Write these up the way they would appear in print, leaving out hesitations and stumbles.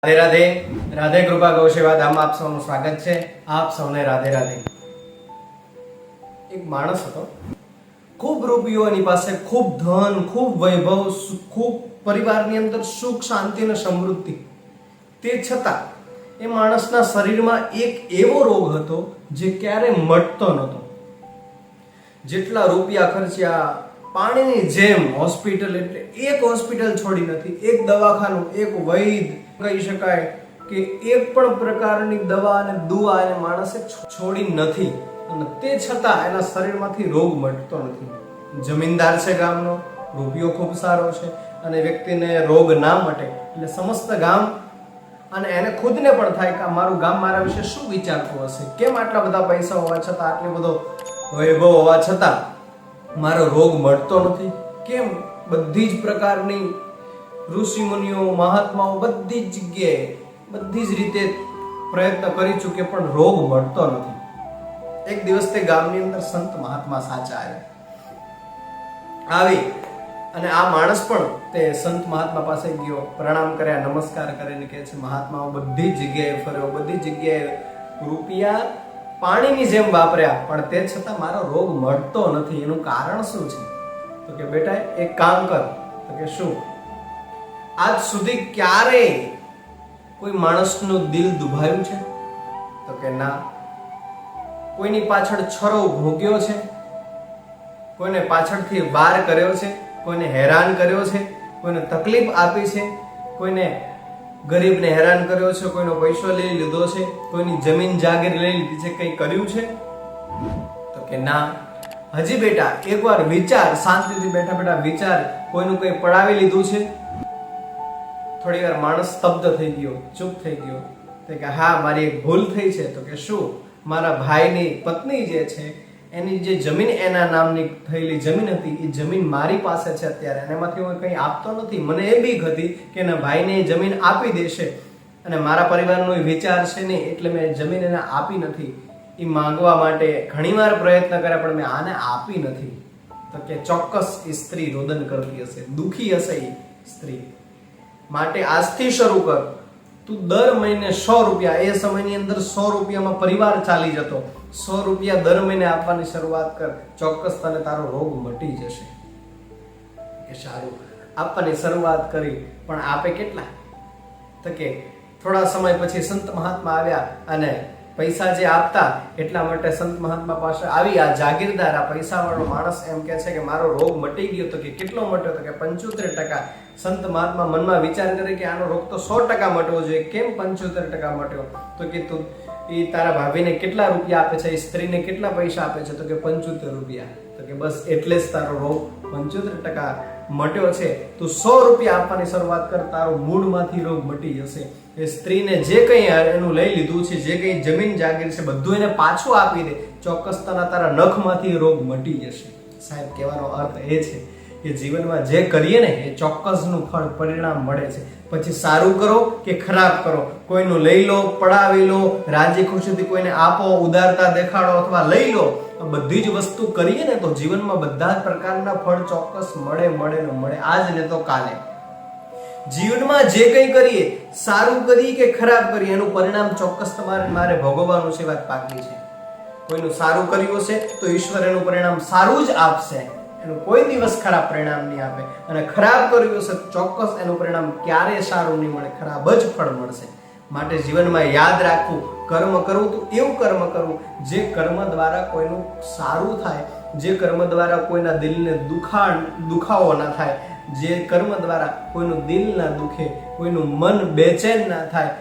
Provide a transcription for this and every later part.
રાધે રાધે. રાધે કૃપા ગૌ સેવા ધામ આપ સૌનું સ્વાગત છે. આપ સૌને રાધે રાધે. એક માણસ હતો, ખૂબ રૂપિયો એની પાસે, ખૂબ ધન, ખૂબ વૈભવ, ખૂબ પરિવારની અંદર સુખ, શાંતિ અને સમૃદ્ધિ. તે છતાં એ માણસના શરીરમાં એક એવો રોગ હતો જે ક્યારે મટતો નહોતો. જેટલા રૂપિયા ખર્ચ્યા, પાણીની જેમ હોસ્પિટલ, એટલે એક હોસ્પિટલ છોડી નથી, એક દવાખાનું, એક વૈદ કહી શકાય કે એક પણ પ્રકારની દવા અને દુઆ એને માણસે છોડી નથી, અને તે છતાં એના શરીરમાંથી રોગ મટતો નથી. જમીનદાર છે ગામનો, રૂપિયો ખૂબ સારો છે, અને વ્યક્તિને રોગ ના મટે એટલે સમસ્ત ગામ અને એને ખુદને પણ થાય કે મારું ગામ મારા વિશે શું વિચારતું હશે, કેમ આટલા બધા પૈસા હોવા છતાં, આટલો બધો વૈભવ હોવા છતાં મારો રોગ મળતો નથી, કેમ બધી જ પ્રકારની ઋષિ મુનિઓ, મહાત્માઓ બધી જ જગ્યાએ, બધી જ રીતે પ્રયત્ન કરી ચૂકે પણ રોગ મળતો નથી. એક દિવસ તે ગામની અંદર સંત મહાત્મા સાચા આવી અને આ માણસ પણ તે સંત મહાત્મા પાસે ગયો, પ્રણામ કર્યા, નમસ્કાર કરીને કહે છે, મહાત્માઓ બધી જગ્યાએ ફર્યો, બધી જગ્યાએ રૂપિયા પાણીની જેમ વાપર્યા, પણ તે છતાં મારો રોગ મળતો નથી. એનું કારણ શું છે? તો કે બેટા એક કામ કર. તો કે શું? આજ સુધી ક્યારેય કોઈ માણસનું દિલ દુભાયું છે? તો કે ના. કોઈની પાછળ છરો ભોગ્યો છે? કોઈને પાછળથી વાર કર્યો છે? કોઈને હેરાન કર્યો છે? કોઈને તકલીફ આપી છે? કોઈને ગરીબને હેરાન કર્યો છે? કોઈનો પૈસો લઈ લીધો છે? કોઈની જમીન જાગીર લઈ લીધી છે? કંઈ કર્યું છે? તો કે ના. હજી બેટા એકવાર વિચાર, શાંતિથી બેઠા બેઠા વિચાર, કોઈનું કંઈ પડાવી લીધું છે? થોડી વાર માણસ સ્તબ્ધ થઈ ગયો, ચૂપ થઈ ગયો. તો કે હા, મારી એક ભૂલ થઈ છે. તો કે શું? મારા ભાઈની પત્ની જે છે એની જે જમીન એના નામની થયેલી જમીન હતી, એ જમીન મારી પાસે છે અત્યારે, અને એમાંથી હું કંઈ આપતો નથી. મને એ બીક હતી કે એના ભાઈને જમીન આપી દેશે, અને મારા પરિવારનો વિચાર છે નહીં, એટલે મેં જમીન એને આપી નથી. એ માંગવા માટે ઘણીવાર પ્રયત્ન કર્યા, પણ મેં આને આપી નથી. તો કે ચોક્કસ એ સ્ત્રી રોદન કરતી હશે, દુખી હશે એ સ્ત્રી. માટે આજથી શરૂ કર. તું દર મહિને 100 રૂપિયા, એ સમયની અંદર 100 રૂપિયામાં પરિવાર ચાલી જતો, 100 રૂપિયા દર મહિને આપવાની શરૂઆત કર, ચોક્કસ તને તારો રોગ મટી જશે. કે સારું, આપવાની શરૂઆત કરી, પણ આપે કેટલા? તો કે થોડા સમય પછી સંત મહાત્મા આવ્યા અને પૈસા જે આપતા એટલા માટે સંત મહાત્મા પાસે આવી આ જાગીરદાર, આ પૈસા વાળો માણસ એમ કે છે કે મારો રોગ મટી ગયો. તો કે કેટલો મટ્યો? તો કે 75%. સંત મહાત્મા મનમાં વિચાર કરે કે આનો રોગ તો 100% મટવો જોઈએ, કેમ 75% મટ્યો? તો કે તું એ તારા ભાભીને કેટલા રૂપિયા આપે છે, એ સ્ત્રીને કેટલા પૈસા આપે છે? તો કે 75 રૂપિયા. તો કે બસ એટલે જ તારો રોગ 75% મટ્યો છે. તું 100 રૂપિયા આપવાની શરૂઆત કર, તારો મૂળમાંથી રોગ મટી જશે. એ સ્ત્રીને જે કંઈ એનું લઈ લીધું છે, જે કંઈ જમીન જાગીર છે, બધું એને પાછું આપી દે, ચોક્કસ તારા નખમાંથી રોગ મટી જશે. સાહેબ, કહેવાનો અર્થ એ છે કે જીવનમાં જે કરીએ ને એ ચોક્કસનું ફળ, પરિણામ મળે છે. પછી સારું કરો કે ખરાબ કરો, કોઈનું લઈ લો, પડાવી લો, રાજી ખુશીથી કોઈને આપો, ઉદારતા દેખાડો અથવા લઈ લો, બધી જ વસ્તુ કરીએ ને તો જીવનમાં બધા જ પ્રકારના ફળ ચોક્કસ મળે ને મળે, આજ ને તો કાલે. જીવનમાં જે કંઈ કરીએ, સારું કરીએ કે ખરાબ કરીએ, એનું પરિણામ ચોક્કસ મારે ભોગવવાનું છે, વાત પાકી છે. કોઈનું સારું કર્યું હશે તો ઈશ્વર એનું પરિણામ સારું જ આપશે, એનું કોઈ દિવસ ખરાબ પરિણામ નહીં આપે. અને ખરાબ કર્યું હશે ચોક્કસ એનું પરિણામ ક્યારેય સારું નહીં મળે, ખરાબ જ ફળ મળશે. માટે જીવનમાં યાદ રાખવું, કર્મ કરવું તો એવું કર્મ કરવું જે કર્મ દ્વારા કોઈનું સારું થાય, જે કર્મ દ્વારા કોઈના દિલને દુખાવો ના થાય, જે કર્મ દ્વારા કોઈનું દિલ ના દુખે, કોઈનું મન બેચેન ના થાય,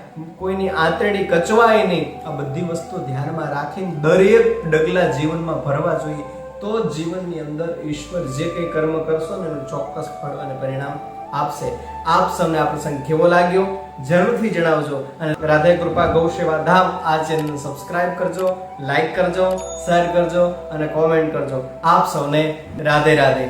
કોઈની આંતરડી કચવાય નહીં. આ બધી વસ્તુ ધ્યાનમાં રાખીને દરેક ડગલા જીવનમાં ભરવા જોઈએ, તો જીવનની અંદર ઈશ્વર જે કંઈ કર્મ કરશો ને એનું ચોક્કસ ફળ અને પરિણામ આપશે. આપ સૌને આ પ્રસંગ કેવો લાગ્યો જરૂરથી જણાવજો, અને રાધે કૃપા ગૌ સેવા ધામ આ ચેનલ સબસ્ક્રાઇબ કરજો, લાઈક કરજો, શેર કરજો અને કોમેન્ટ કરજો. આપ સૌને રાધે રાધે.